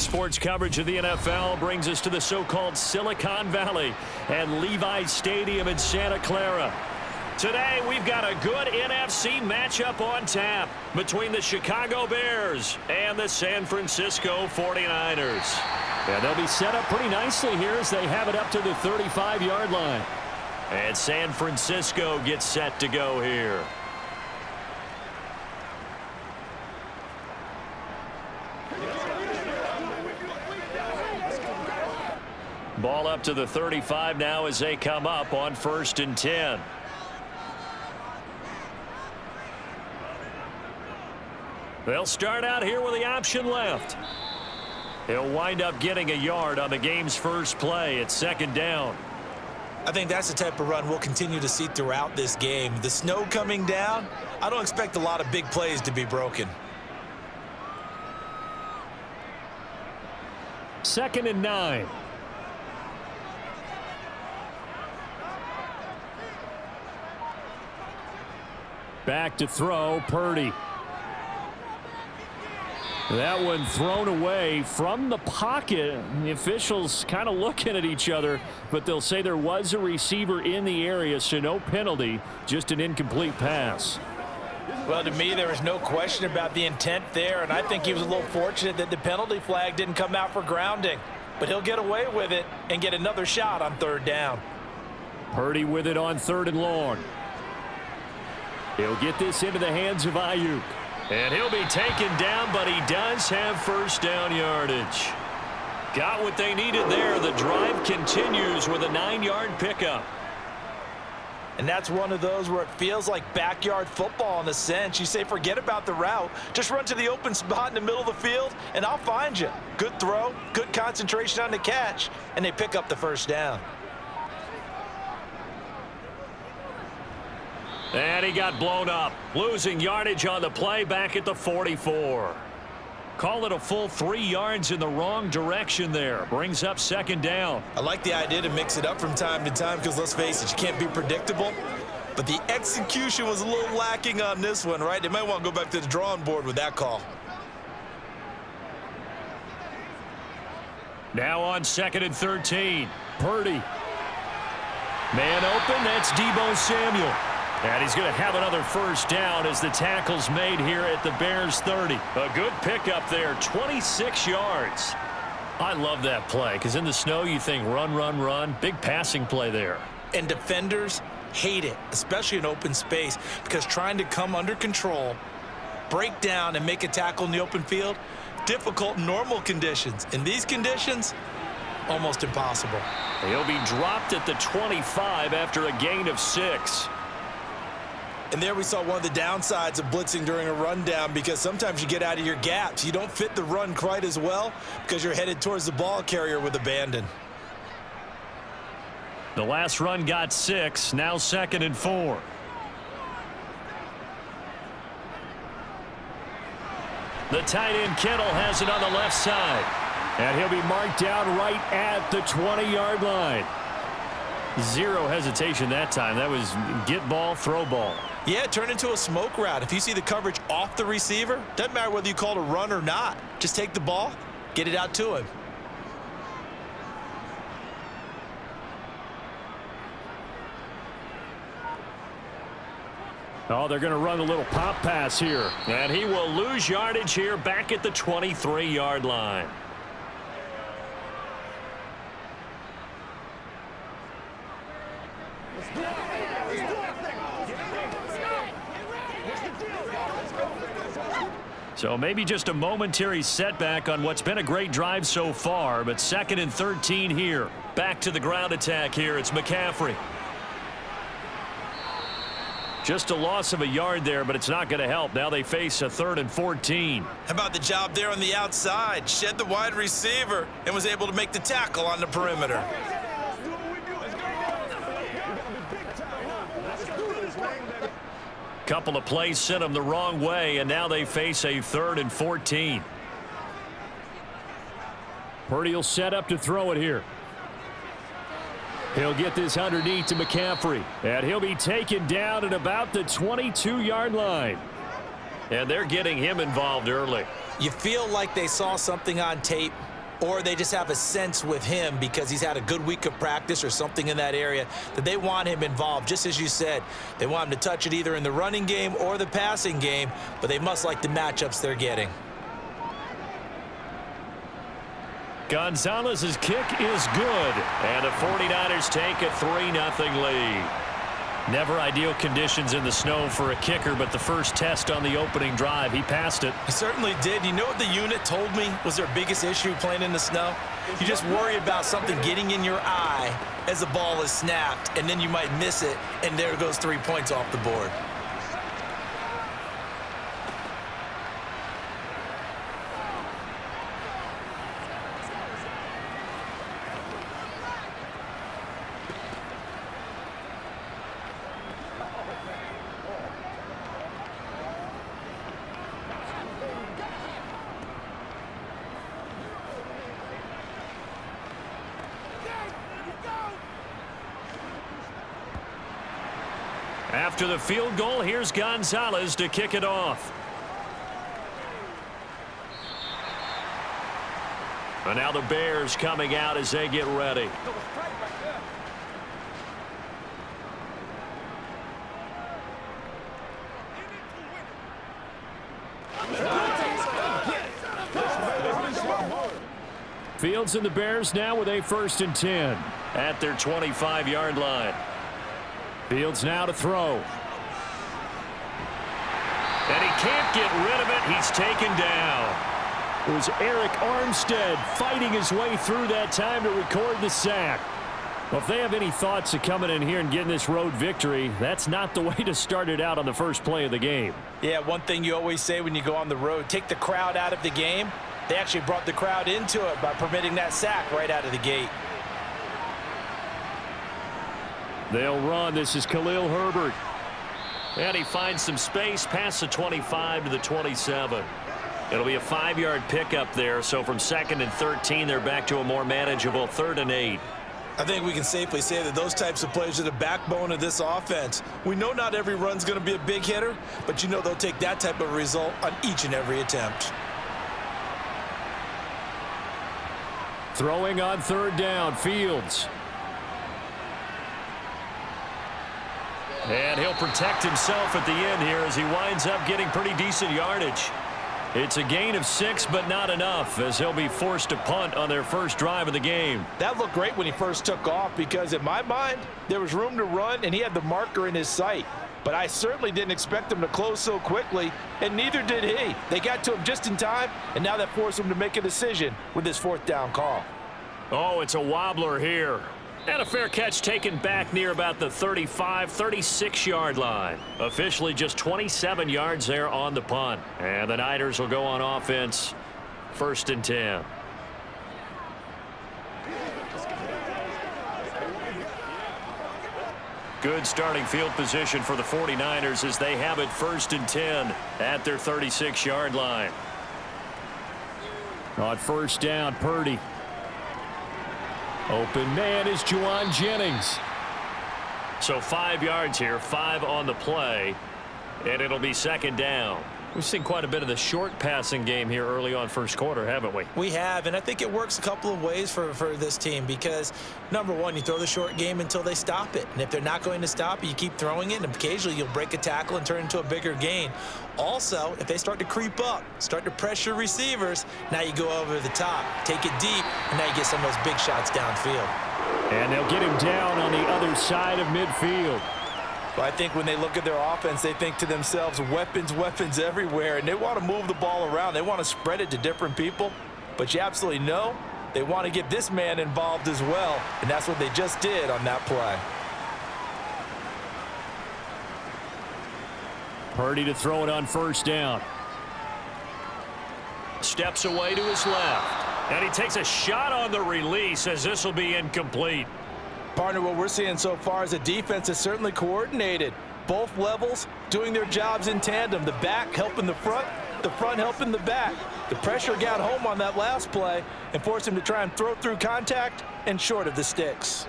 sports coverage of the NFL brings us to the so-called Silicon Valley and Levi's Stadium in Santa Clara. Today, we've got a good NFC matchup on tap between the Chicago Bears and the San Francisco 49ers. And they'll be set up pretty nicely here as they have it up to the 35-yard line. And San Francisco gets set to go here. Ball up to the 35 now as they come up on 1st and 10. They'll start out here with the option left. He'll wind up getting a yard on the game's first play. It's 2nd down. I think that's the type of run we'll continue to see throughout this game. The snow coming down, I don't expect a lot of big plays to be broken. 2nd and 9. Back to throw, Purdy. That one thrown away from the pocket. The officials kind of looking at each other, but they'll say there was a receiver in the area, so no penalty, just an incomplete pass. Well, to me, there was no question about the intent there, and I think he was a little fortunate that the penalty flag didn't come out for grounding. But he'll get away with it and get another shot on 3rd down. Purdy with it on 3rd and long. He'll get this into the hands of Ayuk. And he'll be taken down, but he does have 1st down yardage. Got what they needed there. The drive continues with a 9-yard pickup. And that's one of those where it feels like backyard football in a sense. You say, forget about the route. Just run to the open spot in the middle of the field, and I'll find you. Good throw, good concentration on the catch, and they pick up the 1st down. And he got blown up, losing yardage on the play back at the 44. Call it a full 3 yards in the wrong direction there. Brings up 2nd down. I like the idea to mix it up from time to time because, let's face it, you can't be predictable. But the execution was a little lacking on this one, right? They might want to go back to the drawing board with that call. Now on 2nd and 13. Purdy. Man open, that's Deebo Samuel. And he's going to have another 1st down as the tackle's made here at the Bears 30. A good pickup there, 26 yards. I love that play because in the snow you think run, run, run. Big passing play there. And defenders hate it, especially in open space, because trying to come under control, break down, and make a tackle in the open field, difficult in normal conditions. In these conditions, almost impossible. He'll be dropped at the 25 after a gain of 6. And there we saw one of the downsides of blitzing during a rundown, because sometimes you get out of your gaps. You don't fit the run quite as well because you're headed towards the ball carrier with abandon. The last run got 6. Now 2nd and 4. The tight end Kittle has it on the left side. And he'll be marked down right at the 20-yard line. Zero hesitation that time. That was get ball, throw ball. Yeah, turn into a smoke route. If you see the coverage off the receiver, doesn't matter whether you call it a run or not. Just take the ball, get it out to him. Oh, they're going to run a little pop pass here. And he will lose yardage here back at the 23-yard line. So maybe just a momentary setback on what's been a great drive so far, but 2nd and 13 here. Back to the ground attack here. It's McCaffrey. Just a loss of a yard there, but it's not going to help. Now they face a 3rd and 14. How about the job there on the outside? Shed the wide receiver and was able to make the tackle on the perimeter. Couple of plays sent them the wrong way, and now they face a 3rd and 14. Purdy will set up to throw it here. He'll get this underneath to McCaffrey, and he'll be taken down at about the 22-yard line. And they're getting him involved early. You feel like they saw something on tape, or they just have a sense with him because he's had a good week of practice or something in that area that they want him involved. Just as you said, they want him to touch it either in the running game or the passing game, but they must like the matchups they're getting. Gonzalez's kick is good, and the 49ers take a 3-0 lead. Never ideal conditions in the snow for a kicker, but the first test on the opening drive, he passed it. He certainly did. You know what the unit told me was their biggest issue playing in the snow? You just worry about something getting in your eye as the ball is snapped, and then you might miss it, and there goes 3 points off the board. After the field goal, here's Gonzalez to kick it off. And now the Bears coming out as they get ready. Fields and the Bears now with a 1st and 10 at their 25-yard line. Fields now to throw. And he can't get rid of it. He's taken down. It was Eric Armstead fighting his way through that time to record the sack. Well, if they have any thoughts of coming in here and getting this road victory, that's not the way to start it out on the first play of the game. Yeah, one thing you always say when you go on the road, take the crowd out of the game. They actually brought the crowd into it by permitting that sack right out of the gate. They'll run. This is Khalil Herbert. And he finds some space past the 25 to the 27. It'll be a 5-yard pickup there. So from 2nd and 13, they're back to a more manageable 3rd and 8. I think we can safely say that those types of plays are the backbone of this offense. We know not every run's going to be a big hitter, but you know they'll take that type of result on each and every attempt. Throwing on 3rd down, Fields. And he'll protect himself at the end here as he winds up getting pretty decent yardage. It's a gain of 6, but not enough, as he'll be forced to punt on their first drive of the game. That looked great when he first took off because, in my mind, there was room to run, and he had the marker in his sight. But I certainly didn't expect him to close so quickly, and neither did he. They got to him just in time, and now that forced him to make a decision with his 4th down call. Oh, it's a wobbler here. And a fair catch taken back near about the 35, 36-yard line. Officially just 27 yards there on the punt. And the Niners will go on offense, 1st and 10. Good starting field position for the 49ers as they have it 1st and 10 at their 36-yard line. On 1st down, Purdy. Open man is Juwan Jennings. So 5 yards here, 5 on the play, and it'll be 2nd down. We've seen quite a bit of the short passing game here early on first quarter, haven't we? We have, and I think it works a couple of ways for this team because, number one, you throw the short game until they stop it. And if they're not going to stop it, you keep throwing it, and occasionally you'll break a tackle and turn it into a bigger gain. Also, if they start to creep up, start to pressure receivers, now you go over the top, take it deep, and now you get some of those big shots downfield. And they'll get him down on the other side of midfield. Well, I think when they look at their offense, they think to themselves, weapons, weapons everywhere, and they want to move the ball around. They want to spread it to different people, but you absolutely know they want to get this man involved as well, and that's what they just did on that play. Purdy to throw it on 1st down. Steps away to his left, and he takes a shot on the release as this will be incomplete. Partner, what we're seeing so far is a defense is certainly coordinated. Both levels doing their jobs in tandem. The back helping the front helping the back. The pressure got home on that last play and forced him to try and throw through contact and short of the sticks.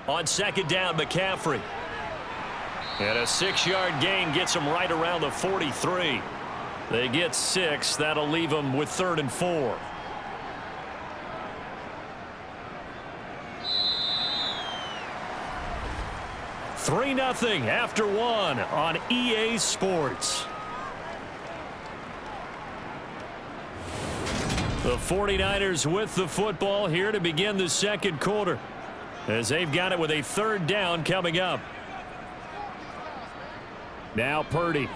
On 2nd down, McCaffrey. And a 6-yard gain gets them right around the 43. They get 6. That'll leave them with 3rd and 4. Three 0 after 1 on EA Sports. The 49ers with the football here to begin the second quarter, as they've got it with a 3rd down coming up. Now Purdy.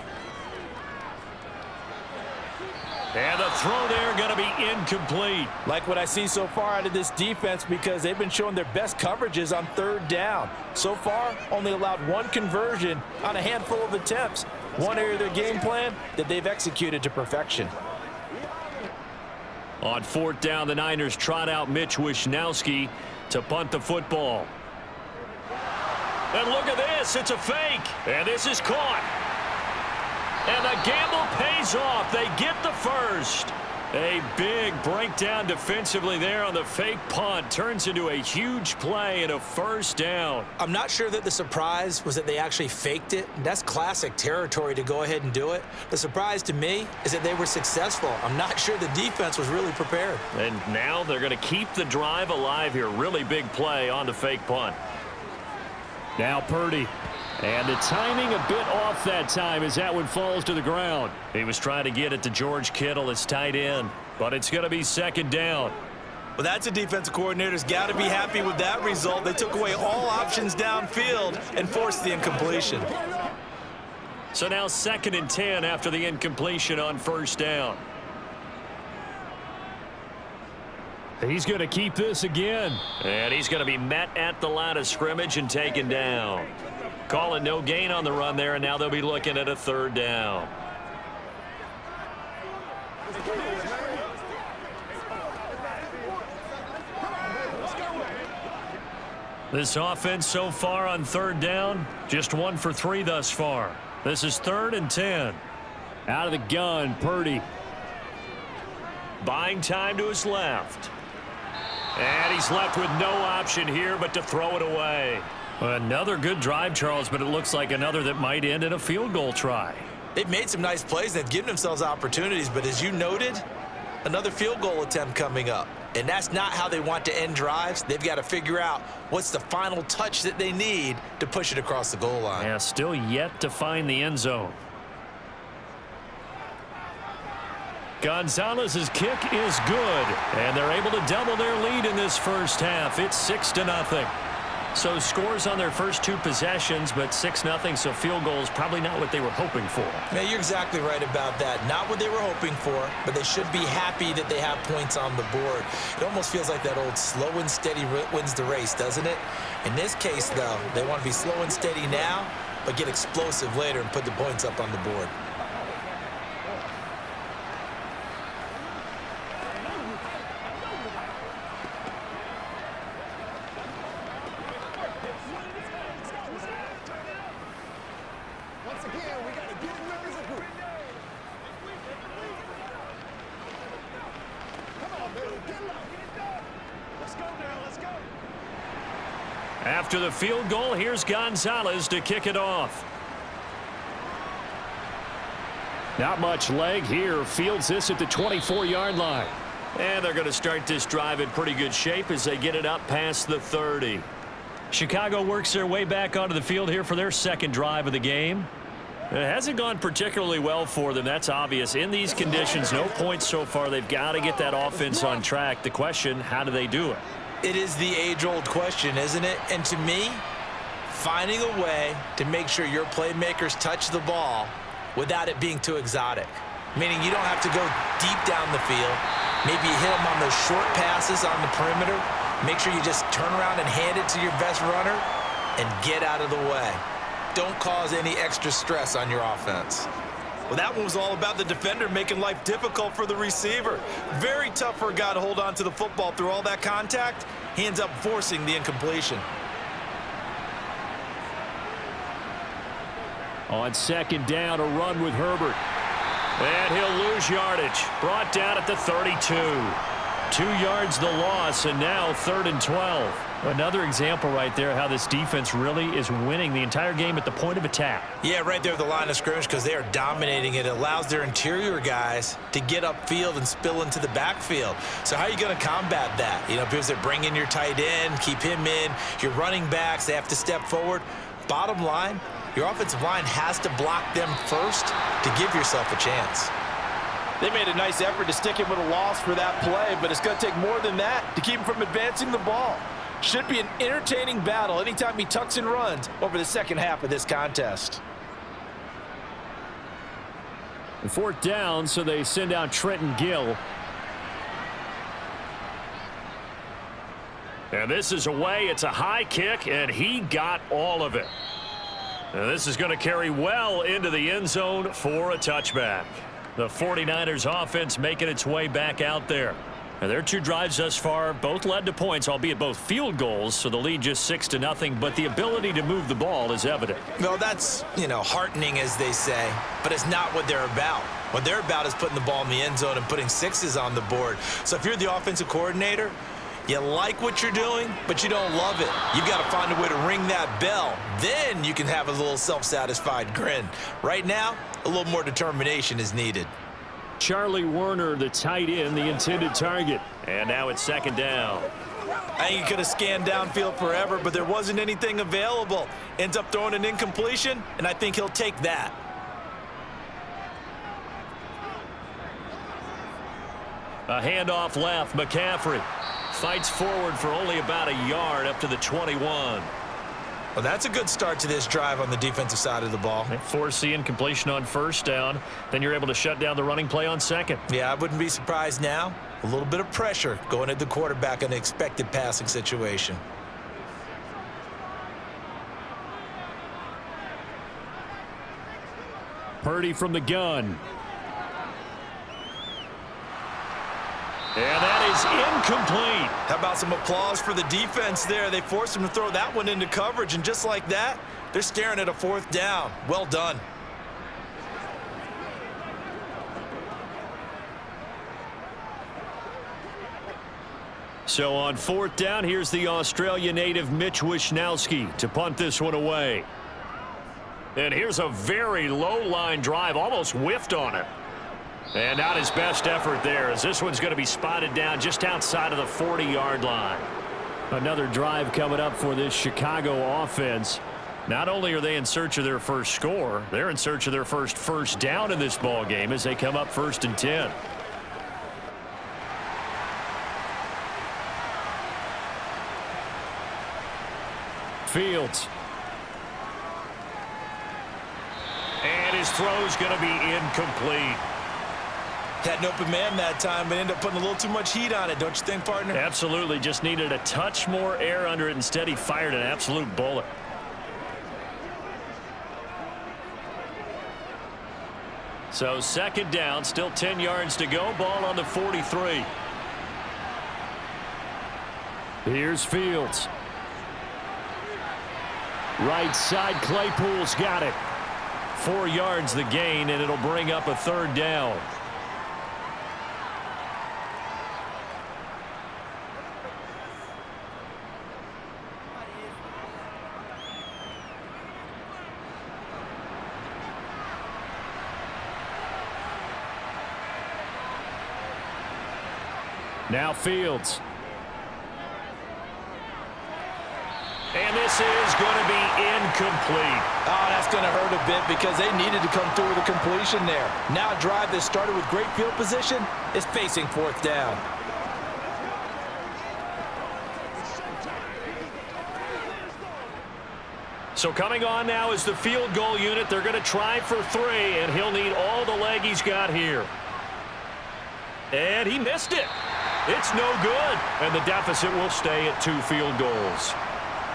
And the throw there going to be incomplete. Like what I see so far out of this defense, because they've been showing their best coverages on 3rd down. So far, only allowed 1 conversion on a handful of attempts. One area of their game plan that they've executed to perfection. On 4th down, the Niners trot out Mitch Wishnowski to punt the football. And look at this. It's a fake. And this is caught. And the gamble pays off. They get the first. A big breakdown defensively there on the fake punt. Turns into a huge play and a 1st down. I'm not sure that the surprise was that they actually faked it. That's classic territory to go ahead and do it. The surprise to me is that they were successful. I'm not sure the defense was really prepared. And now they're going to keep the drive alive here. Really big play on the fake punt. Now Purdy. And the timing a bit off that time as that one falls to the ground. He was trying to get it to George Kittle as tight end, but it's going to be 2nd down. Well, that's a defensive coordinator's got to be happy with that result. They took away all options downfield and forced the incompletion. So now 2nd and 10 after the incompletion on 1st down. He's going to keep this again. And he's going to be met at the line of scrimmage and taken down. Calling no gain on the run there, and now they'll be looking at a 3rd down. This offense so far on 3rd down, just 1 for 3 thus far. This is 3rd and 10. Out of the gun, Purdy. Buying time to his left. And he's left with no option here but to throw it away. Another good drive, Charles, but it looks like another that might end in a field goal try. They've made some nice plays. They've given themselves opportunities, but as you noted, another field goal attempt coming up. And that's not how they want to end drives. They've got to figure out what's the final touch that they need to push it across the goal line. Yeah, still yet to find the end zone. Gonzalez's kick is good, and they're able to double their lead in this first half. It's 6-0. So scores on their first 2 possessions, but 6-0, so field goals probably not what they were hoping for. Yeah, you're exactly right about that. Not what they were hoping for, but they should be happy that they have points on the board. It almost feels like that old slow and steady wins the race, doesn't it? In this case, though, they want to be slow and steady now, but get explosive later and put the points up on the board. After the field goal, here's Gonzalez to kick it off. Not much leg here. Fields this at the 24-yard line. And they're going to start this drive in pretty good shape as they get it up past the 30. Chicago works their way back onto the field here for their 2nd drive of the game. It hasn't gone particularly well for them. That's obvious. In these conditions, no points so far. They've got to get that offense on track. The question, how do they do it? It is the age-old question, isn't it? And to me, finding a way to make sure your playmakers touch the ball without it being too exotic. Meaning you don't have to go deep down the field. Maybe you hit them on those short passes on the perimeter. Make sure you just turn around and hand it to your best runner and get out of the way. Don't cause any extra stress on your offense. Well, that one was all about the defender making life difficult for the receiver. Very tough for a guy to hold on to the football through all that contact. He ends up forcing the incompletion. On 2nd down, a run with Herbert. And he'll lose yardage. Brought down at the 32. 2 yards the loss, and now 3rd and 12. Another example right there how this defense really is winning the entire game at the point of attack. Yeah, right there at the line of scrimmage because they are dominating it. It allows their interior guys to get upfield and spill into the backfield. So how are you going to combat that? You know, because they bring in your tight end, keep him in. Your running backs, they have to step forward. Bottom line, your offensive line has to block them first to give yourself a chance. They made a nice effort to stick him with a loss for that play, but it's going to take more than that to keep him from advancing the ball. Should be an entertaining battle anytime he tucks and runs over the second half of this contest. 4th down, so they send out Trenton Gill. And this is away. It's a high kick, and he got all of it. And this is going to carry well into the end zone for a touchback. The 49ers offense making its way back out there. Now, their 2 drives thus far both led to points, albeit both field goals, so the lead just 6-0, but the ability to move the ball is evident. Well, that's, heartening, as they say, but it's not what they're about. What they're about is putting the ball in the end zone and putting 6s on the board. So if you're the offensive coordinator, you like what you're doing, but you don't love it. You've got to find a way to ring that bell. Then you can have a little self-satisfied grin. Right now, a little more determination is needed. Charlie Werner, the tight end, the intended target. And now it's 2nd down. I think he could have scanned downfield forever, but there wasn't anything available. Ends up throwing an incompletion, and I think he'll take that. A handoff left. McCaffrey fights forward for only about a yard up to the 21. Well, that's a good start to this drive on the defensive side of the ball. Force the incompletion on 1st down. Then you're able to shut down the running play on 2nd. Yeah, I wouldn't be surprised now. A little bit of pressure going at the quarterback in an expected passing situation. Purdy from the gun. And that is incomplete. How about some applause for the defense there? They forced him to throw that one into coverage, and just like that, they're staring at a 4th down. Well done. So on 4th down, here's the Australia native Mitch Wishnowsky to punt this one away. And here's a very low line drive, almost whiffed on it. And not his best effort there, as this one's going to be spotted down just outside of the 40-yard line. Another drive coming up for this Chicago offense. Not only are they in search of their first score, they're in search of their first down in this ball game as they come up 1st and 10. Fields. And his throw's going to be incomplete. Had an open man that time, but ended up putting a little too much heat on it, don't you think, partner? Absolutely. Just needed a touch more air under it. Instead, he fired an absolute bullet. So 2nd down, still 10 yards to go. Ball on the 43. Here's Fields. Right side, Claypool's got it. 4 yards the gain, and it'll bring up a 3rd down. Now Fields. And this is going to be incomplete. Oh, that's going to hurt a bit because they needed to come through with a completion there. Now a drive that started with great field position is facing 4th down. So coming on now is the field goal unit. They're going to try for 3, and he'll need all the leg he's got here. And he missed it. It's no good. And the deficit will stay at 2 field goals.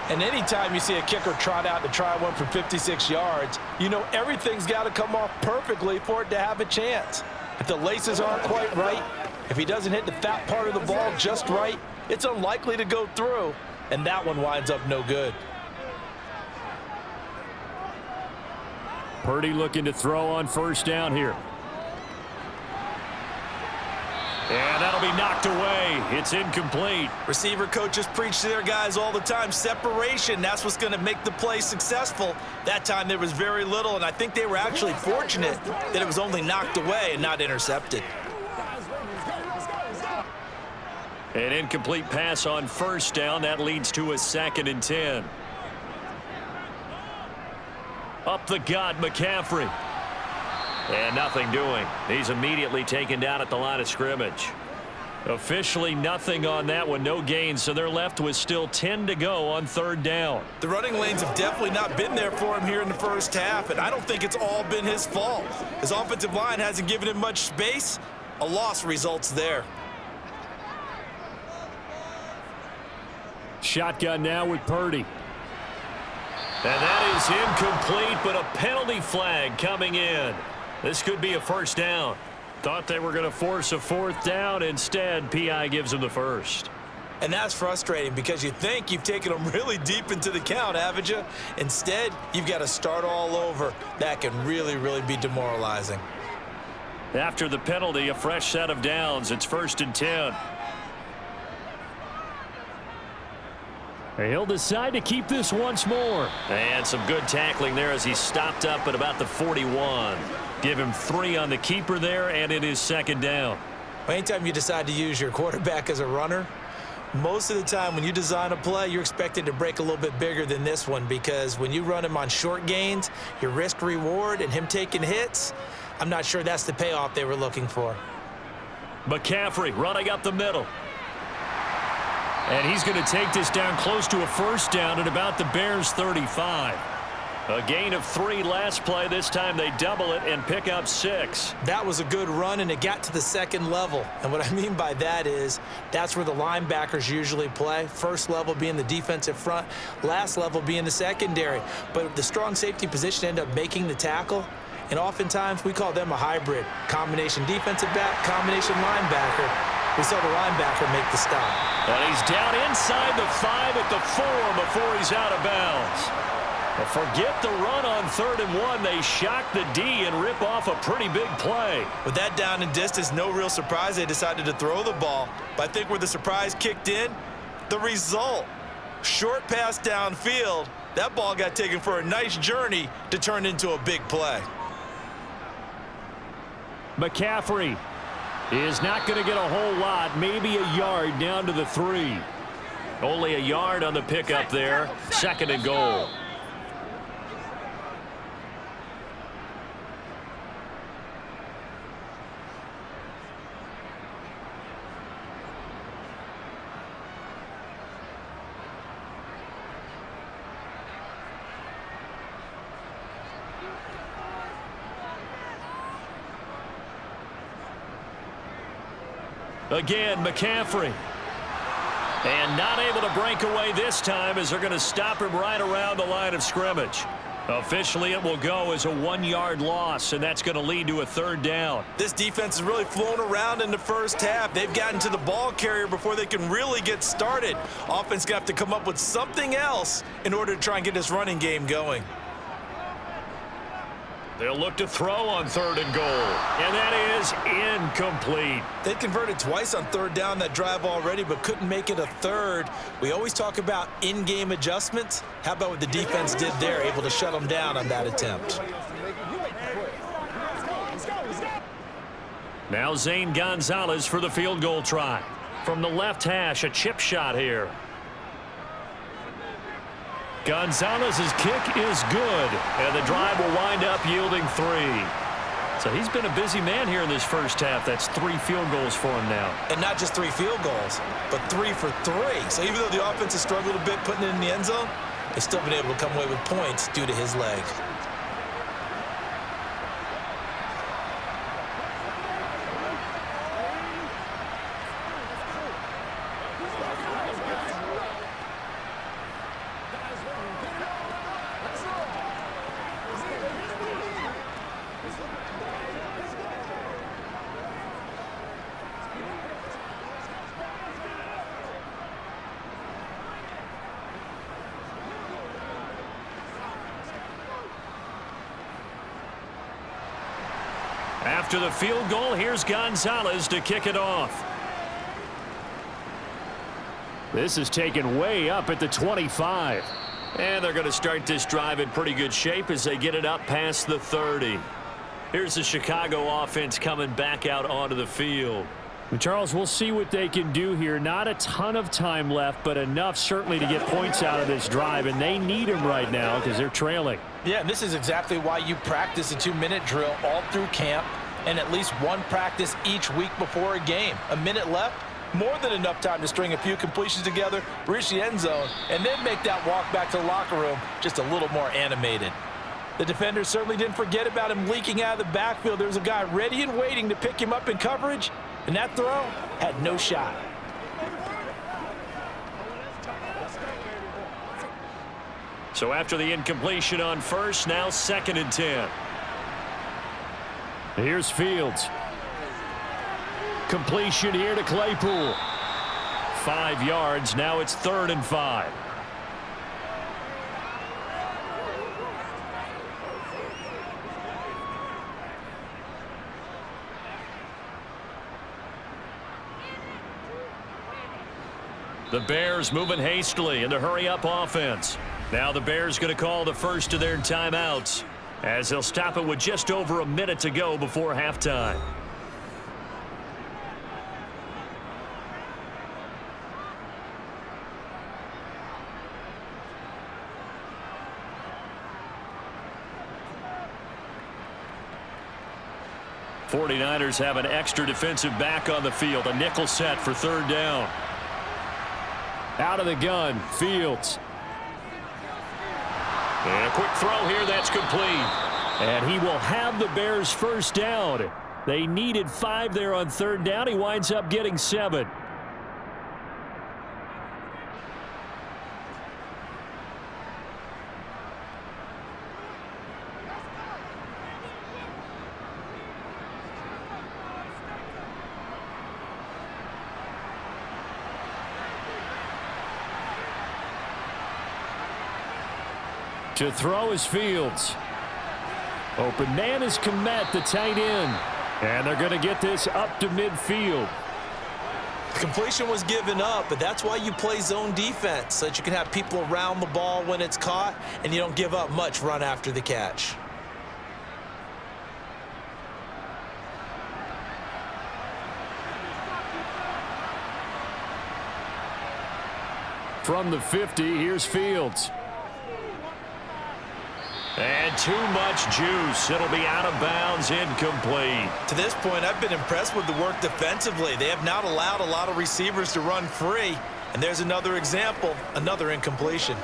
And anytime you see a kicker trot out to try one from 56 yards, you know everything's got to come off perfectly for it to have a chance. If the laces aren't quite right, if he doesn't hit the fat part of the ball just right, it's unlikely to go through, and that one winds up no good. Purdy looking to throw on 1st down here. And that'll to be knocked away. It's incomplete. Receiver coaches preach to their guys all the time. Separation, that's what's going to make the play successful. That time there was very little, and I think they were actually fortunate that it was only knocked away and not intercepted. An incomplete pass on first down. That leads to a 2nd and 10. Up the gut, McCaffrey. And nothing doing. He's immediately taken down at the line of scrimmage. Officially nothing on that one. No gains, so they're left with still 10 to go on 3rd down. The running lanes have definitely not been there for him here in the first half, and I don't think it's all been his fault. His offensive line hasn't given him much space. A loss results there. Shotgun now with Purdy. And that is incomplete, but a penalty flag coming in. This could be a 1st down. Thought they were going to force a 4th down. Instead, P.I. gives them the 1st. And that's frustrating because you think you've taken them really deep into the count, haven't you? Instead, you've got to start all over. That can really, really be demoralizing. After the penalty, a fresh set of downs. It's 1st and 10. He'll decide to keep this once more. And some good tackling there as he stopped up at about the 41. Give him 3 on the keeper there, and it is 2nd down. Anytime you decide to use your quarterback as a runner, most of the time when you design a play, you're expected to break a little bit bigger than this one, because when you run him on short gains, your risk-reward and him taking hits, I'm not sure that's the payoff they were looking for. McCaffrey running up the middle. And he's going to take this down close to a 1st down at about the Bears' 35. A gain of 3 last play. This time they double it and pick up 6. That was a good run, and it got to the 2nd level. And what I mean by that is that's where the linebackers usually play. First level being the defensive front, last level being the secondary. But the strong safety position ended up making the tackle. And oftentimes we call them a hybrid. Combination defensive back, combination linebacker. We saw the linebacker make the stop. And he's down inside the 5 at the 4 before he's out of bounds. But forget the run on 3rd and 1. They shock the D and rip off a pretty big play. With that down and distance, no real surprise they decided to throw the ball. But I think where the surprise kicked in, the result. Short pass downfield. That ball got taken for a nice journey to turn into a big play. McCaffrey is not going to get a whole lot, maybe a yard down to the 3. Only a yard on the pickup there. 2nd and goal. Again, McCaffrey. And not able to break away this time as they're going to stop him right around the line of scrimmage. Officially, it will go as a 1-yard loss, and that's going to lead to a 3rd down. This defense has really flown around in the first half. They've gotten to the ball carrier before they can really get started. Offense going to have to come up with something else in order to try and get this running game going. They'll look to throw on 3rd and goal. And that is incomplete. They converted twice on 3rd down that drive already, but couldn't make it a 3rd. We always talk about in-game adjustments. How about what the defense did there, able to shut them down on that attempt? Now Zane Gonzalez for the field goal try. From the left hash, a chip shot here. Gonzalez's kick is good, and the drive will wind up yielding 3. So he's been a busy man here in this first half. That's 3 field goals for him now. And not just 3 field goals, but 3 for 3. So even though the offense has struggled a bit putting it in the end zone, they've still been able to come away with points due to his leg. After the field goal, here's Gonzalez to kick it off. This is taken way up at the 25. And they're going to start this drive in pretty good shape as they get it up past the 30. Here's the Chicago offense coming back out onto the field. Charles, we'll see what they can do here. Not a ton of time left, but enough certainly to get points out of this drive, and they need them right now because they're trailing. Yeah, and this is exactly why you practice a 2-minute drill all through camp and at least one practice each week before a game. A minute left, more than enough time to string a few completions together, reach the end zone, and then make that walk back to the locker room just a little more animated. The defender certainly didn't forget about him leaking out of the backfield. There was a guy ready and waiting to pick him up in coverage, and that throw had no shot. So after the incompletion on first, now 2nd and 10. Here's Fields. Completion here to Claypool. 5 yards. Now it's 3rd and 5. The Bears moving hastily in the hurry-up offense. Now the Bears going to call the first of their timeouts as they'll stop it with just over a minute to go before halftime. '49ers have an extra defensive back on the field. A nickel set for 3rd down. Out of the gun, Fields. And a quick throw here, that's complete. And he will have the Bears' first down. They needed 5 there on 3rd down. He winds up getting 7. To throw is Fields. Open man is Komet, the tight end. And they're going to get this up to midfield. Completion was given up, but that's why you play zone defense, so that you can have people around the ball when it's caught, and you don't give up much run after the catch. From the 50, here's Fields. And too much juice. It'll be out of bounds, incomplete. To this point, I've been impressed with the work defensively. They have not allowed a lot of receivers to run free. And there's another example, another incompletion.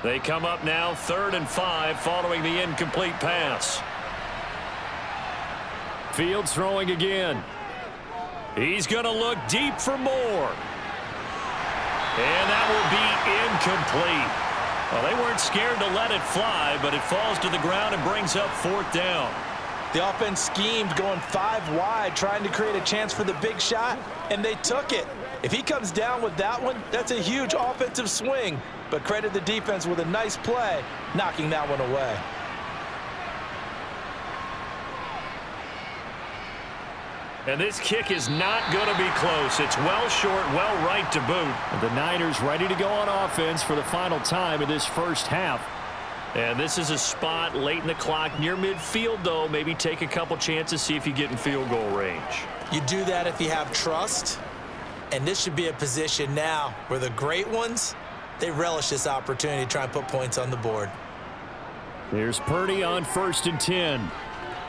They come up now 3rd and 5 following the incomplete pass. Fields throwing again. He's going to look deep for more. And that will be incomplete. Well, they weren't scared to let it fly, but it falls to the ground and brings up 4th down. The offense schemed going 5 wide, trying to create a chance for the big shot, and they took it. If he comes down with that one, that's a huge offensive swing. But credit the defense with a nice play, knocking that one away. And this kick is not going to be close. It's well short, well right to boot. And the Niners ready to go on offense for the final time in this first half. And this is a spot late in the clock near midfield, though. Maybe take a couple chances, see if you get in field goal range. You do that if you have trust. And this should be a position now where the great ones, they relish this opportunity to try and put points on the board. Here's Purdy on 1st and 10.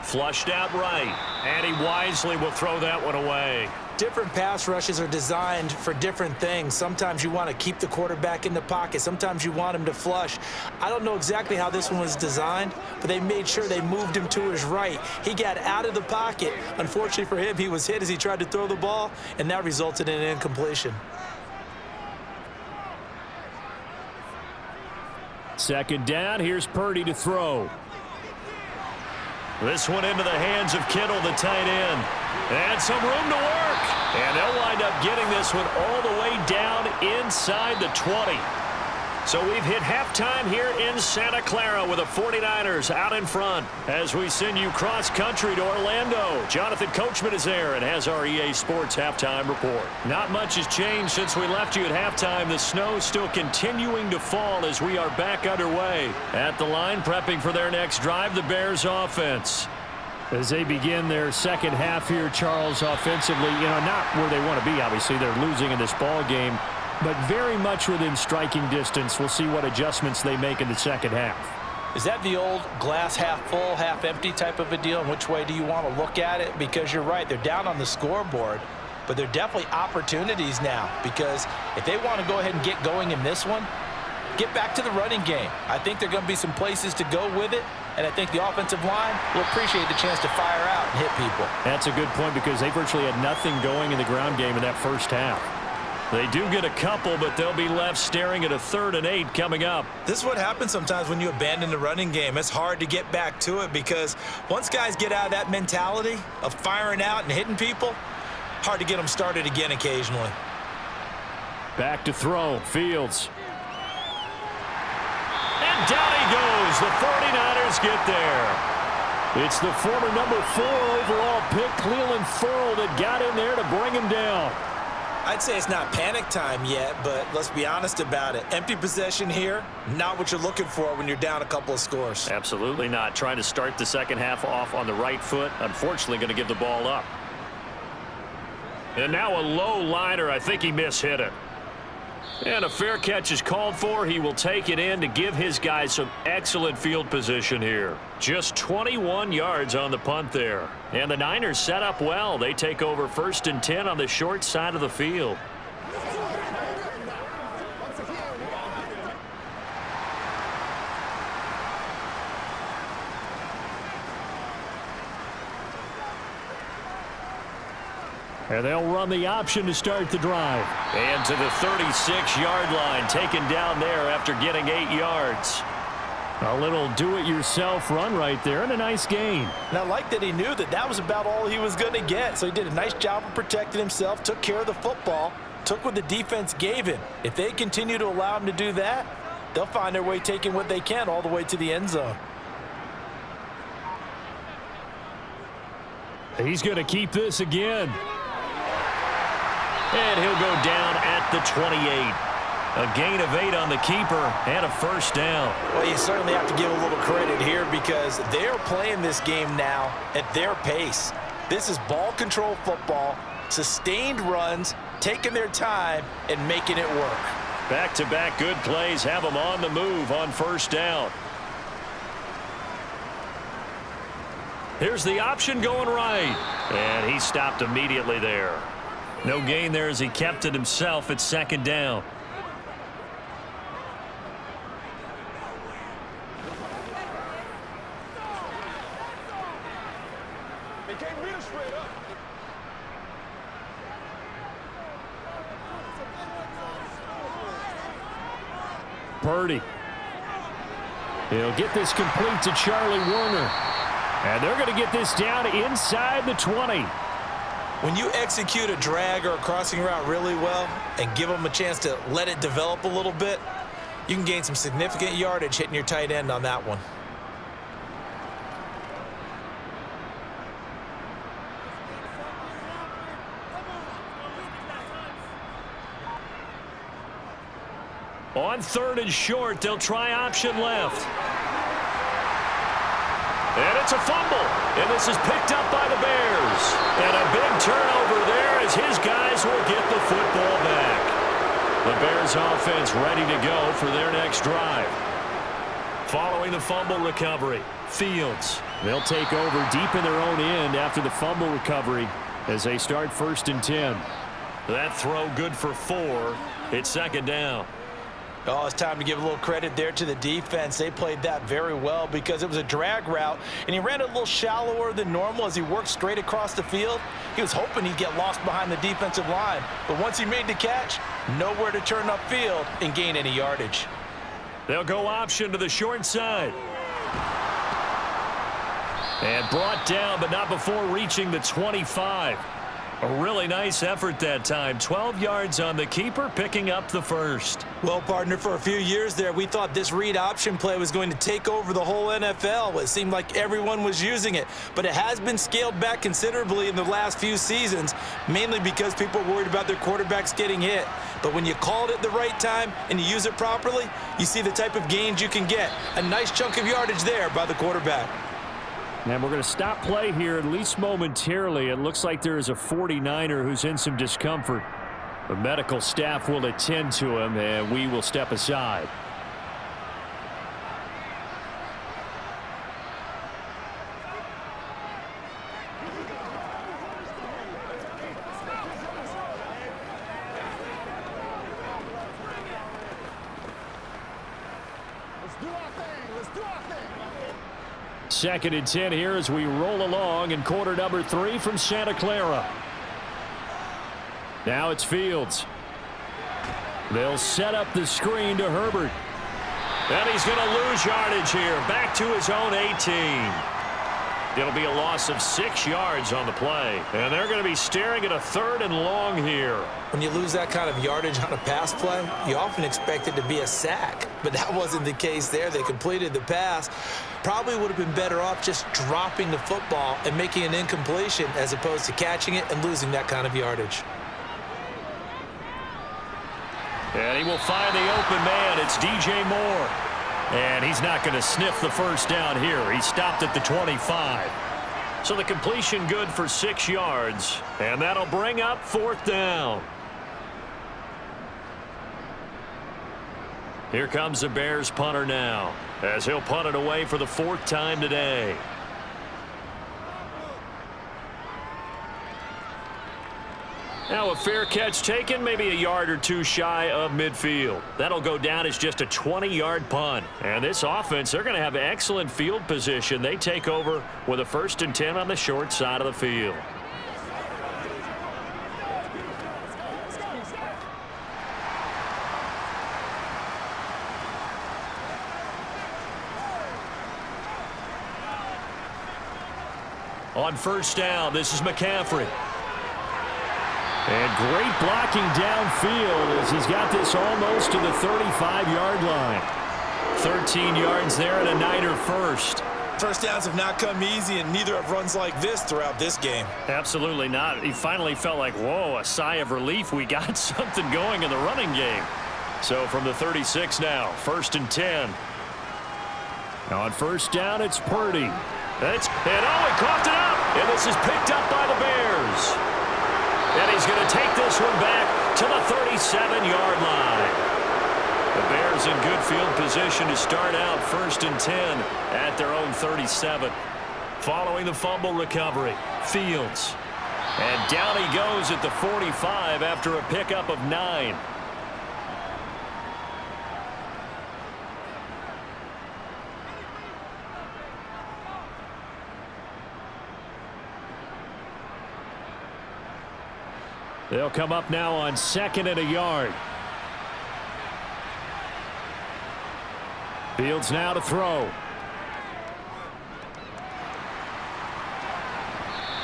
Flushed out right, and he wisely will throw that one away. Different pass rushes are designed for different things. Sometimes you want to keep the quarterback in the pocket. Sometimes you want him to flush. I don't know exactly how this one was designed, but they made sure they moved him to his right. He got out of the pocket. Unfortunately for him, he was hit as he tried to throw the ball, and that resulted in an incompletion. 2nd down, here's Purdy to throw. This one into the hands of Kittle, the tight end. And some room to work. And they'll wind up getting this one all the way down inside the 20. So we've hit halftime here in Santa Clara with the 49ers out in front. As we send you cross-country to Orlando, Jonathan Coachman is there and has our EA Sports halftime report. Not much has changed since we left you at halftime. The snow still continuing to fall as we are back underway. At the line, prepping for their next drive, the Bears offense. As they begin their second half here, Charles, offensively, not where they want to be, obviously. They're losing in this ball game, but very much within striking distance. We'll see what adjustments they make in the second half. Is that the old glass half full, half empty type of a deal? And which way do you want to look at it? Because you're right, they're down on the scoreboard, but they're definitely opportunities now, because if they want to go ahead and get going in this one, get back to the running game. I think there are going to be some places to go with it, and I think the offensive line will appreciate the chance to fire out and hit people. That's a good point, because they virtually had nothing going in the ground game in that first half. They do get a couple, but they'll be left staring at a 3rd and 8 coming up. This is what happens sometimes when you abandon the running game. It's hard to get back to it, because once guys get out of that mentality of firing out and hitting people, hard to get them started again occasionally. Back to throw, Fields. And down he goes. The 49ers get there. It's the former number 4 overall pick, Cleveland Ferrell, that got in there to bring him down. I'd say it's not panic time yet, but let's be honest about it. Empty possession here, not what you're looking for when you're down a couple of scores. Absolutely not. Trying to start the second half off on the right foot. Unfortunately, going to give the ball up. And now a low liner. I think he mishit it. And a fair catch is called for. He will take it in to give his guys some excellent field position here. Just 21 yards on the punt there. And the Niners set up well. They take over 1st and 10 on the short side of the field. And they'll run the option to start the drive. And to the 36-yard line, taken down there after getting 8 yards. A little do-it-yourself run right there, and a nice gain. And I like that he knew that that was about all he was going to get. So he did a nice job of protecting himself, took care of the football, took what the defense gave him. If they continue to allow him to do that, they'll find their way taking what they can all the way to the end zone. He's going to keep this again. And he'll go down at the 28. A gain of 8 on the keeper and a 1st down. Well, you certainly have to give a little credit here, because they're playing this game now at their pace. This is ball control football, sustained runs, taking their time and making it work. Back-to-back good plays have them on the move on 1st down. Here's the option going right. And he stopped immediately there. No gain there as he kept it himself at 2nd down. Purdy. He'll get this complete to Charlie Warner. And they're going to get this down inside the 20. When you execute a drag or a crossing route really well and give them a chance to let it develop a little bit, you can gain some significant yardage hitting your tight end on that one. On 3rd and short, they'll try option left. And it's a fumble. And this is picked up by the Bears. And a big turnover there as his guys will get the football back. The Bears offense ready to go for their next drive. Following the fumble recovery, Fields. They'll take over deep in their own end after the fumble recovery as they start 1st and 10. That throw good for 4. It's 2nd down. Oh, it's time to give a little credit there to the defense. They played that very well because it was a drag route, and he ran it a little shallower than normal as he worked straight across the field. He was hoping he'd get lost behind the defensive line, but once he made the catch, nowhere to turn upfield and gain any yardage. They'll go option to the short side. And brought down, but not before reaching the 25. A really nice effort that time. 12 yards on the keeper, picking up the first. Well, partner, for a few years there, we thought this read option play was going to take over the whole NFL. It seemed like everyone was using it, but it has been scaled back considerably in the last few seasons, mainly because people are worried about their quarterbacks getting hit. But when you call it at the right time and you use it properly, you see the type of gains you can get. A nice chunk of yardage there by the quarterback. And we're going to stop play here, at least momentarily. It looks like there is a 49er who's in some discomfort. The medical staff will attend to him, and we will step aside. Second and 10 here as we roll along in quarter number 3 from Santa Clara. Now it's Fields. They'll set up the screen to Herbert. And he's going to lose yardage here. Back to his own 18. It'll be a loss of 6 yards on the play. And they're going to be staring at a 3rd and long here. When you lose that kind of yardage on a pass play, you often expect it to be a sack. But that wasn't the case there. They completed the pass. Probably would have been better off just dropping the football and making an incompletion as opposed to catching it and losing that kind of yardage. And he will find the open man. It's DJ Moore. And he's not going to sniff the first down here. He stopped at the 25. So the completion good for 6 yards. And that'll bring up 4th down. Here comes the Bears punter now, as he'll punt it away for the 4th time today. Now a fair catch taken, maybe a yard or two shy of midfield. That'll go down as just a 20-yard punt. And this offense, they're going to have excellent field position. They take over with a 1st and 10 on the short side of the field. On 1st down, this is McCaffrey. And great blocking downfield as he's got this almost to the 35-yard line. 13 yards there and a Niner first. First downs have not come easy, and neither have runs like this throughout this game. Absolutely not. He finally felt like, whoa, a sigh of relief. We got something going in the running game. So from the 36 now, 1st and 10. On 1st down, it's Purdy. He coughed it up, and this is picked up by the Bears. And he's going to take this one back to the 37-yard line. The Bears in good field position to start out 1st and 10 at their own 37. Following the fumble recovery, Fields. And down he goes at the 45 after a pickup of 9. They'll come up now on 2nd and a yard. Fields now to throw.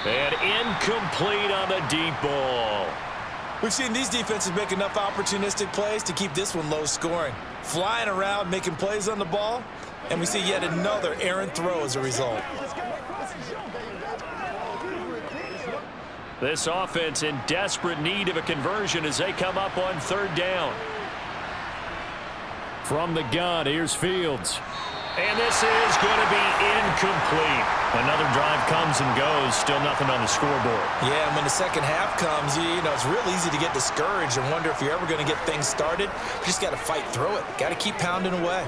And incomplete on the deep ball. We've seen these defenses make enough opportunistic plays to keep this one low scoring. Flying around, making plays on the ball, and we see yet another errant throw as a result. This offense in desperate need of a conversion as they come up on 3rd down. From the gun, here's Fields. And this is going to be incomplete. Another drive comes and goes, still nothing on the scoreboard. Yeah, and when the second half comes, you know, it's real easy to get discouraged and wonder if you're ever going to get things started. You just got to fight through it. Got to keep pounding away.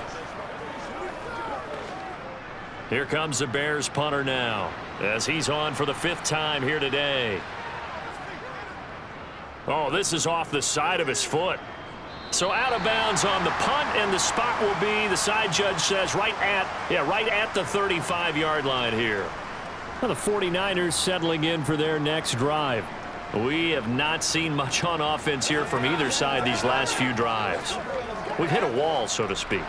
Here comes the Bears punter now, as he's on for the 5th time here today. Oh, this is off the side of his foot. So out of bounds on the punt, and the spot will be, the side judge says, right at the 35-yard line here. Well, the 49ers settling in for their next drive. We have not seen much on offense here from either side these last few drives. We've hit a wall, so to speak.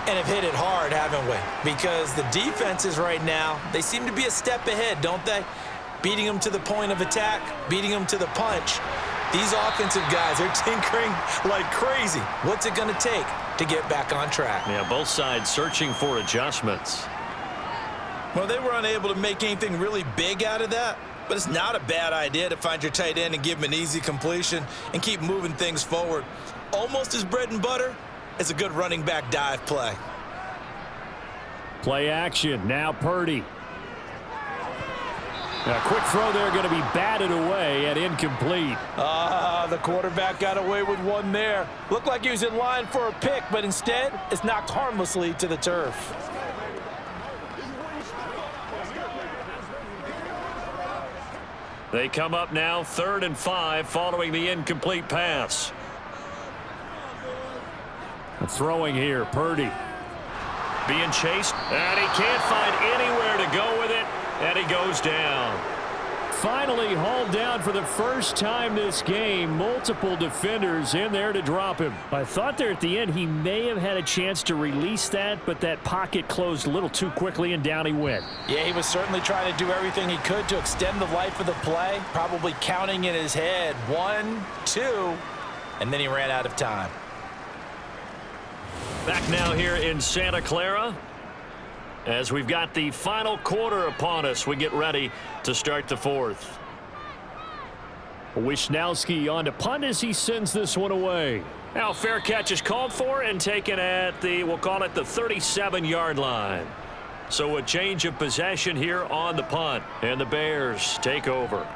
And have hit it hard, haven't we? Because the defenses right now, they seem to be a step ahead, don't they? beating them to the point of attack, beating them to the punch. These offensive guys are tinkering like crazy. What's it going to take to get back on track? Yeah, both sides searching for adjustments. Well, they were unable to make anything really big out of that, but it's not a bad idea to find your tight end and give him an easy completion and keep moving things forward. Almost as bread and butter as a good running back dive play. Play action. Now Purdy. A quick throw there going to be batted away and incomplete. The quarterback got away with one there. Looked like he was in line for a pick, but instead it's knocked harmlessly to the turf. They come up now 3rd and 5 following the incomplete pass. Throwing here, Purdy. Being chased, and he can't find anywhere to go with it, and he goes down. Finally hauled down for the first time this game. Multiple defenders in there to drop him. I thought there at the end he may have had a chance to release that, but that pocket closed a little too quickly, and down he went. Yeah, he was certainly trying to do everything he could to extend the life of the play, probably counting in his head 1, 2, and then he ran out of time. Back now here in Santa Clara. As we've got the final quarter upon us, we get ready to start the 4th. Wisnowski on to punt as he sends this one away. Now fair catch is called for and taken at the, we'll call it the 37-yard line. So a change of possession here on the punt, and the Bears take over.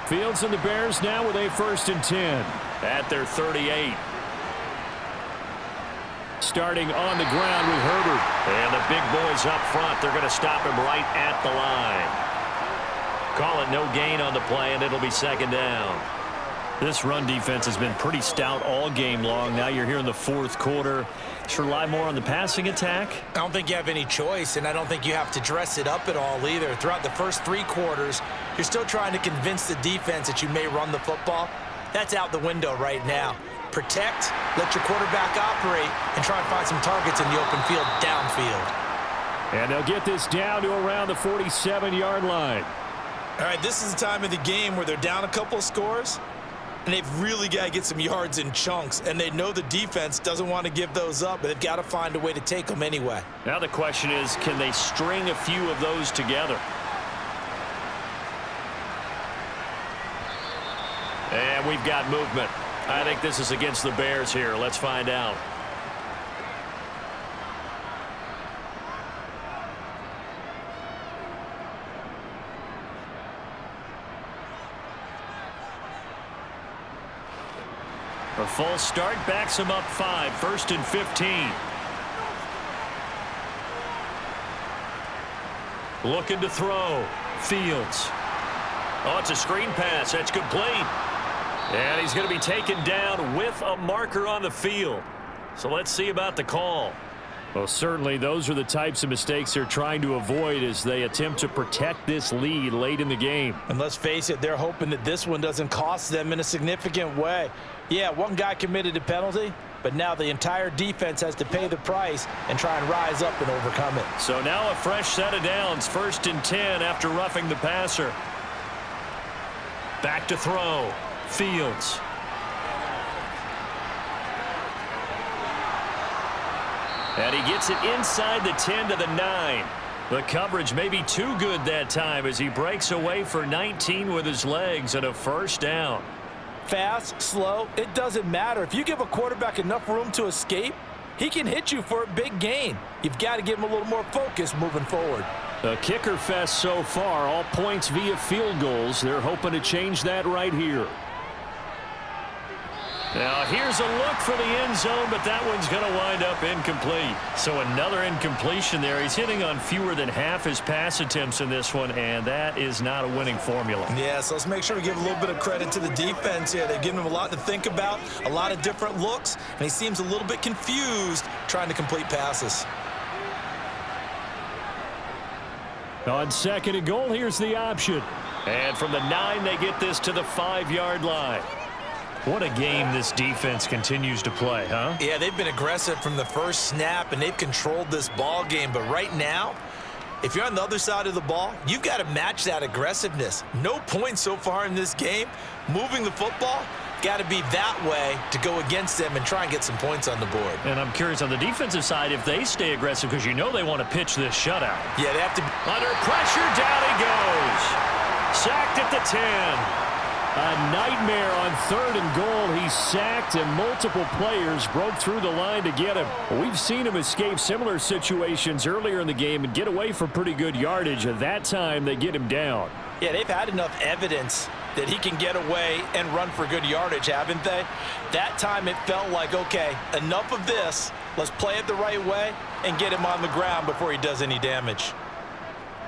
Fields and the Bears now with a 1st and 10 at their 38. Starting on the ground with Herbert. And the big boys up front, they're going to stop him right at the line. Call it no gain on the play, and it'll be 2nd down. This run defense has been pretty stout all game long. Now you're here in the 4th quarter. Should rely more on the passing attack? I don't think you have any choice, and I don't think you have to dress it up at all either. Throughout the first 3 quarters, you're still trying to convince the defense that you may run the football. That's out the window right now. Protect, let your quarterback operate, and try and find some targets in the open field downfield. And they'll get this down to around the 47-yard line. All right, this is the time of the game where they're down a couple of scores, and they've really got to get some yards in chunks, and they know the defense doesn't want to give those up, but they've got to find a way to take them anyway. Now the question is, can they string a few of those together? And we've got movement. I think this is against the Bears here. Let's find out. A false start backs him up 5, 1st and 15. Looking to throw. Fields. Oh, it's a screen pass. That's complete. And he's going to be taken down with a marker on the field. So let's see about the call. Well, certainly those are the types of mistakes they're trying to avoid as they attempt to protect this lead late in the game. And let's face it, they're hoping that this one doesn't cost them in a significant way. Yeah, one guy committed a penalty, but now the entire defense has to pay the price and try and rise up and overcome it. So now a fresh set of downs, 1st and 10 after roughing the passer. Back to throw. Fields. And he gets it inside the 10 to the 9. The coverage may be too good that time as he breaks away for 19 with his legs and a 1st down. Fast, slow, it doesn't matter. If you give a quarterback enough room to escape, he can hit you for a big gain. You've got to give him a little more focus moving forward. A kicker fest so far, all points via field goals. They're hoping to change that right here. Now here's a look for the end zone, but that one's going to wind up incomplete. So another incompletion there. He's hitting on fewer than half his pass attempts in this one, and that is not a winning formula. Yeah, so let's make sure we give a little bit of credit to the defense here. They've given him a lot to think about, a lot of different looks, and he seems a little bit confused trying to complete passes. On 2nd and goal, here's the option. And from the 9, they get this to the 5-yard line. What a game this defense continues to play, huh? Yeah, they've been aggressive from the first snap, and they've controlled this ball game. But right now, if you're on the other side of the ball, you've got to match that aggressiveness. No points so far in this game. Moving the football, got to be that way to go against them and try and get some points on the board. And I'm curious on the defensive side if they stay aggressive, because you know they want to pitch this shutout. Yeah, they have to. Under pressure, down he goes. Sacked at the 10. A nightmare on 3rd and goal. He's sacked, and multiple players broke through the line to get him. We've seen him escape similar situations earlier in the game and get away for pretty good yardage. At that time, they get him down. Yeah, they've had enough evidence that he can get away and run for good yardage, haven't they? That time it felt like, okay, enough of this. Let's play it the right way and get him on the ground before he does any damage.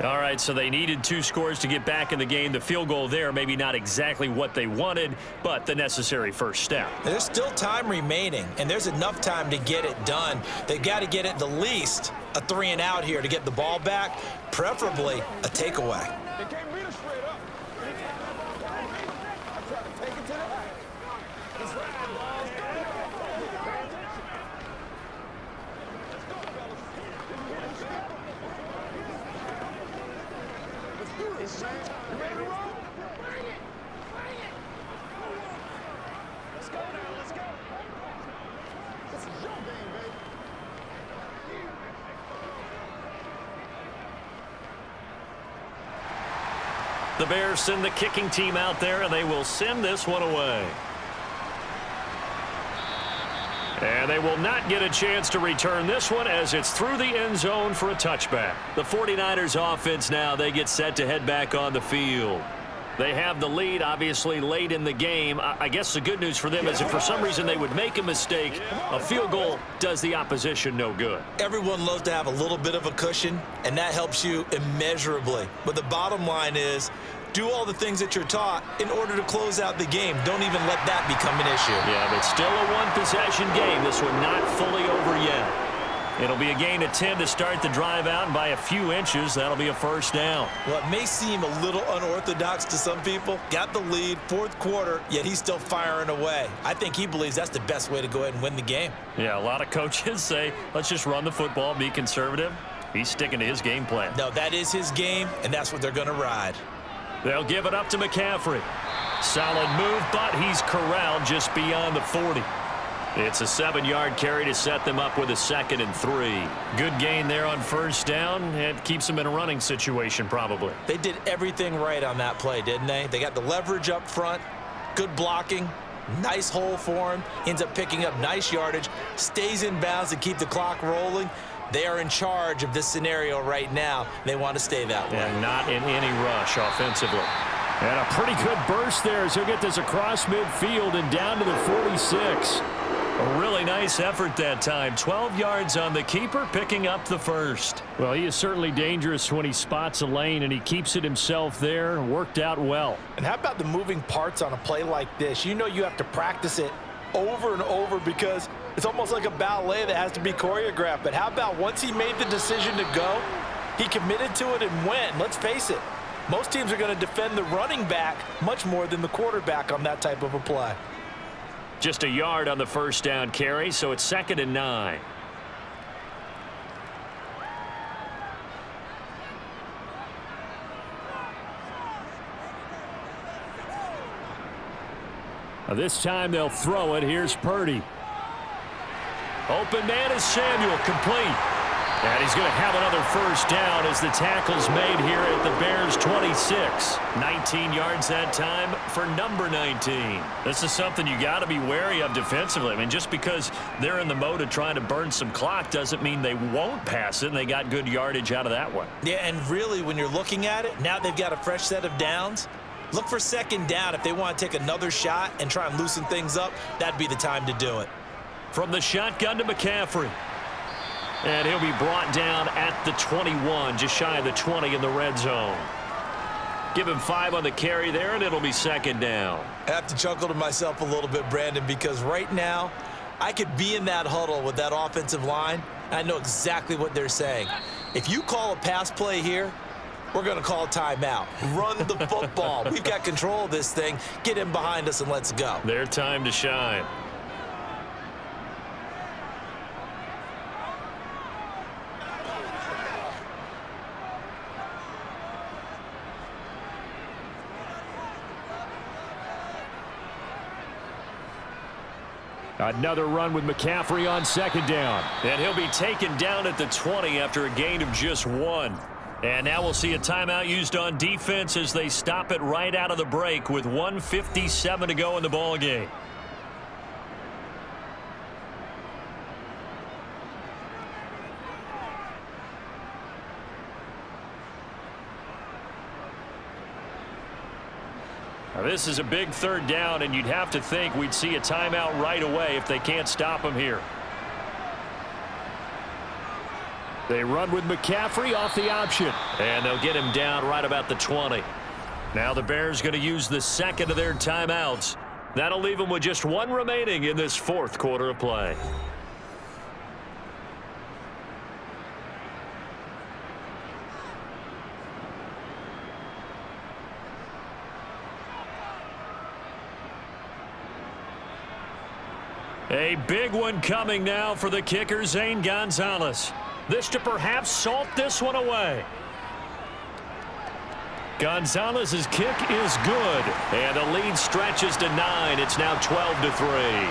All right, so they needed 2 scores to get back in the game. The field goal there, maybe not exactly what they wanted, but the necessary first step. There's still time remaining, and there's enough time to get it done. They've got to get at the least a 3-and-out here to get the ball back, preferably a takeaway. They can't beat us straight up. I try to take it to the back. Let's ride, boys. Let's go, fellas. Let's do this, man. You ready to roll? Bring it. Bring it. Let's go now. Let's go. This is your game, baby. The Bears send the kicking team out there, and they will send this one away. And they will not get a chance to return this one as it's through the end zone for a touchback. The 49ers offense now, they get set to head back on the field. They have the lead, obviously, late in the game. I guess the good news for them is if for some reason they would make a mistake, a field goal does the opposition no good. Everyone loves to have a little bit of a cushion, and that helps you immeasurably. But the bottom line is, do all the things that you're taught in order to close out the game. Don't even let that become an issue. Yeah, but still a one-possession game. This one not fully over yet. It'll be a gain of 10 to start the drive out, and by a few inches, that'll be a first down. Well, it may seem a little unorthodox to some people. Got the lead, 4th quarter, yet he's still firing away. I think he believes that's the best way to go ahead and win the game. Yeah, a lot of coaches say, let's just run the football, be conservative. He's sticking to his game plan. No, that is his game, and that's what they're going to ride. They'll give it up to McCaffrey. Solid move, but he's corralled just beyond the 40. It's a 7-yard carry to set them up with a 2nd and 3. Good gain there on first down. It keeps them in a running situation probably. They did everything right on that play, didn't they? They got the leverage up front, good blocking, nice hole for him, ends up picking up nice yardage, stays in bounds to keep the clock rolling. They are in charge of this scenario right now. They want to stay that way. And not in any rush offensively. And a pretty good burst there as he'll get this across midfield and down to the 46. A really nice effort that time. 12 yards on the keeper, picking up the first. Well, he is certainly dangerous when he spots a lane, and he keeps it himself there. Worked out well. And how about the moving parts on a play like this? You know you have to practice it over and over because it's almost like a ballet that has to be choreographed. But how about once he made the decision to go, he committed to it and went. Let's face it, most teams are going to defend the running back much more than the quarterback on that type of a play. Just a yard on the first down carry, so it's 2nd and 9. This time they'll throw it. Here's Purdy. Open man is Samuel, complete. And he's going to have another first down as the tackle's made here at the Bears' 26. 19 yards that time for number 19. This is something you got to be wary of defensively. I mean, just because they're in the mode of trying to burn some clock doesn't mean they won't pass it, and they got good yardage out of that one. Yeah, and really, when you're looking at it, now they've got a fresh set of downs. Look for 2nd down. If they want to take another shot and try and loosen things up, that'd be the time to do it. From the shotgun to McCaffrey. And he'll be brought down at the 21, just shy of the 20 in the red zone. Give him 5 on the carry there, and it'll be 2nd down. I have to chuckle to myself a little bit, Brandon, because right now I could be in that huddle with that offensive line. I know exactly what they're saying. If you call a pass play here, we're going to call timeout. Run the football. We've got control of this thing. Get him behind us and let's go. Their time to shine. Another run with McCaffrey on second down. And he'll be taken down at the 20 after a gain of just 1. And now we'll see a timeout used on defense as they stop it right out of the break with 1:57 to go in the ball game. Now this is a big third down, and you'd have to think we'd see a timeout right away if they can't stop him here. They run with McCaffrey off the option, and they'll get him down right about the 20. Now the Bears going to use the second of their timeouts. That'll leave them with just 1 remaining in this fourth quarter of play. A big one coming now for the kicker, Zane Gonzalez. This to perhaps salt this one away. Gonzalez's kick is good, and the lead stretches to 9. It's now 12-3.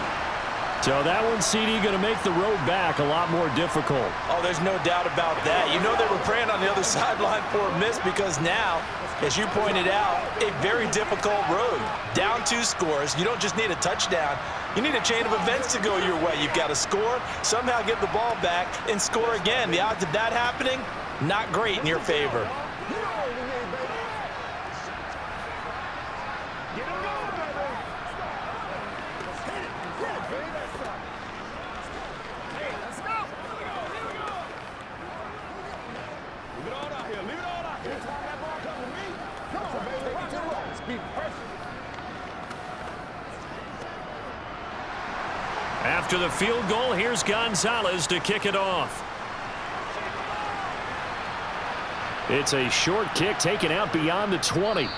So that one, CD, going to make the road back a lot more difficult. Oh, there's no doubt about that. You know they were praying on the other sideline for a miss because now, as you pointed out, a very difficult road. Down 2 scores. You don't just need a touchdown. You need a chain of events to go your way. You've got to score, somehow get the ball back, and score again. The odds of that happening, not great in your favor. After the field goal, here's Gonzalez to kick it off. It's a short kick taken out beyond the 20.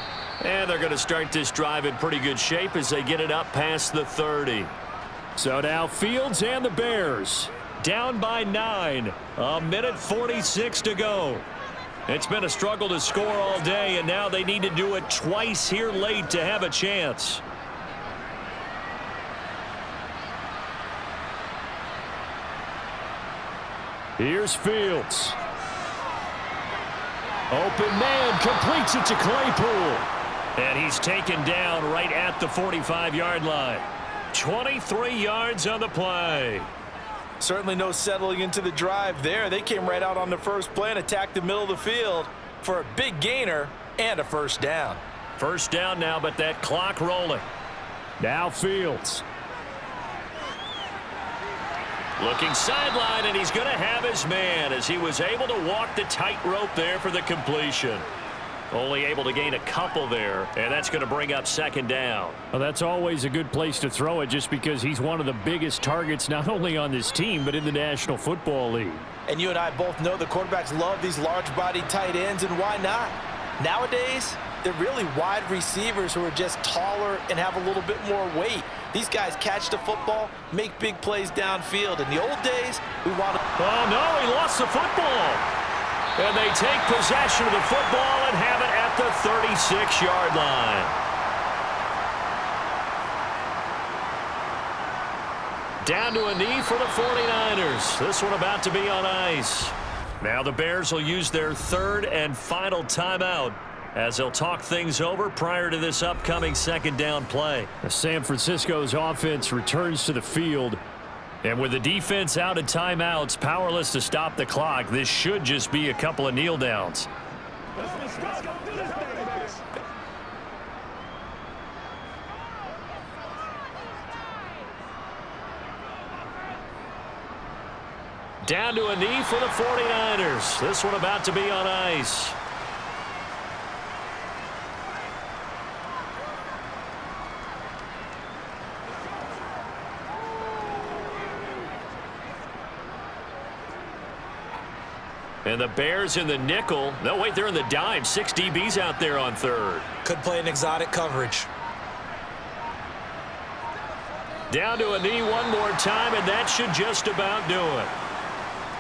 And they're going to start this drive in pretty good shape as they get it up past the 30. So now Fields and the Bears down by 9. 1:46 to go. It's been a struggle to score all day, and now they need to do it twice here late to have a chance. Here's Fields. Open man, completes it to Claypool. And he's taken down right at the 45-yard line. 23 yards on the play. Certainly no settling into the drive there. They came right out on the first play and attacked the middle of the field for a big gainer and a first down. First down now, but that clock rolling. Now Fields. Looking sideline, and he's going to have his man as he was able to walk the tightrope there for the completion. Only able to gain a couple there, and that's going to bring up second down. Well, that's always a good place to throw it just because he's one of the biggest targets not only on this team but in the National Football League. And you and I both know the quarterbacks love these large-body tight ends, and why not? Nowadays, they're really wide receivers who are just taller and have a little bit more weight. These guys catch the football, make big plays downfield. In the old days, we wanted... Oh, no, he lost the football. And they take possession of the football and have it at the 36-yard line. Down to a knee for the 49ers. This one about to be on ice. Now the Bears will use their third and final timeout as they'll talk things over prior to this upcoming second down play. San Francisco's offense returns to the field. And with the defense out at timeouts, powerless to stop the clock, this should just be a couple of kneel downs. Down to a knee for the 49ers. This one about to be on ice. And the Bears in the nickel. No, wait, they're in the dime. 6 DBs out there on third. Could play an exotic coverage. Down to a knee one more time, and that should just about do it.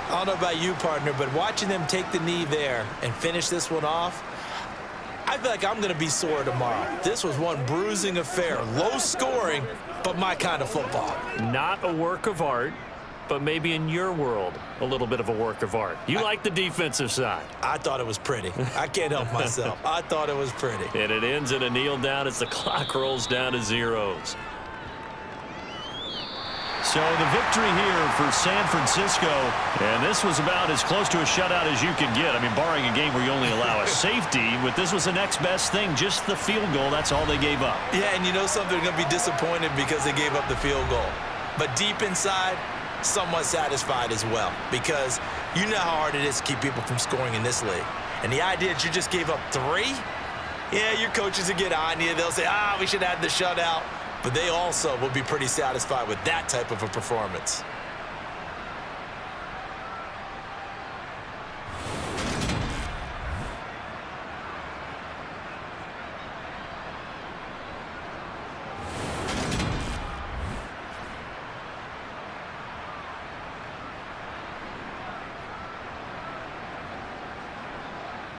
I don't know about you, partner, but watching them take the knee there and finish this one off, I feel like I'm going to be sore tomorrow. This was one bruising affair. Low scoring, but my kind of football. Not a work of art, but maybe in your world, a little bit of a work of art. You like the defensive side. I thought it was pretty. I can't help myself. I thought it was pretty. And it ends in a kneel down as the clock rolls down to zeros. So the victory here for San Francisco, and this was about as close to a shutout as you can get. I mean, barring a game where you only allow a safety, but this was the next best thing, just the field goal. That's all they gave up. Yeah, and you know something, they're going to be disappointed because they gave up the field goal. But deep inside, somewhat satisfied as well, because you know how hard it is to keep people from scoring in this league. And the idea that you just gave up 3, yeah, your coaches will get on you. They'll say, we should have the shutout. But they also will be pretty satisfied with that type of a performance.